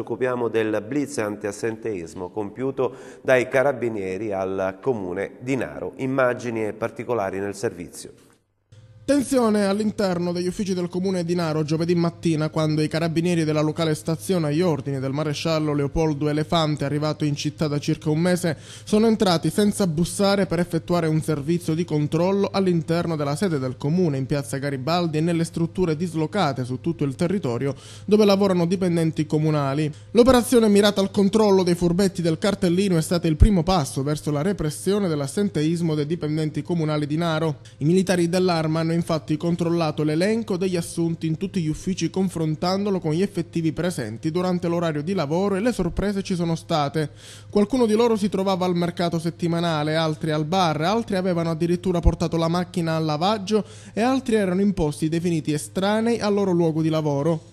occupiamo del blitz antiassenteismo compiuto dai carabinieri al comune di Naro. Immagini e particolari nel servizio. Tensione all'interno degli uffici del comune di Naro giovedì mattina quando i carabinieri della locale stazione agli ordini del maresciallo Leopoldo Elefante, arrivato in città da circa un mese, sono entrati senza bussare per effettuare un servizio di controllo all'interno della sede del comune in piazza Garibaldi e nelle strutture dislocate su tutto il territorio dove lavorano dipendenti comunali. L'operazione mirata al controllo dei furbetti del cartellino è stata il primo passo verso la repressione dell'assenteismo dei dipendenti comunali di Naro. I militari dell'Arma hanno infatti controllato l'elenco degli assunti in tutti gli uffici confrontandolo con gli effettivi presenti durante l'orario di lavoro e le sorprese ci sono state. Qualcuno di loro si trovava al mercato settimanale, altri al bar, altri avevano addirittura portato la macchina al lavaggio e altri erano in posti definiti estranei al loro luogo di lavoro.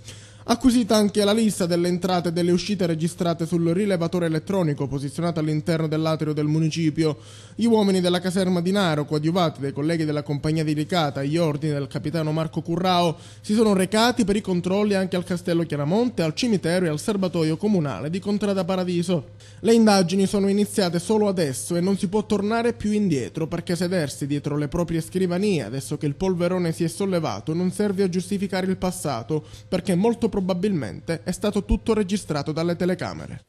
Acquisita anche la lista delle entrate e delle uscite registrate sul rilevatore elettronico posizionato all'interno dell'atrio del municipio, gli uomini della caserma di Naro, coadiuvati dai colleghi della compagnia dedicata agli ordini del capitano Marco Currao, si sono recati per i controlli anche al castello Chiaramonte, al cimitero e al serbatoio comunale di Contrada Paradiso. Le indagini sono iniziate solo adesso e non si può tornare più indietro, perché sedersi dietro le proprie scrivanie adesso che il polverone si è sollevato non serve a giustificare il passato, perché molto probabilmente è stato tutto registrato dalle telecamere.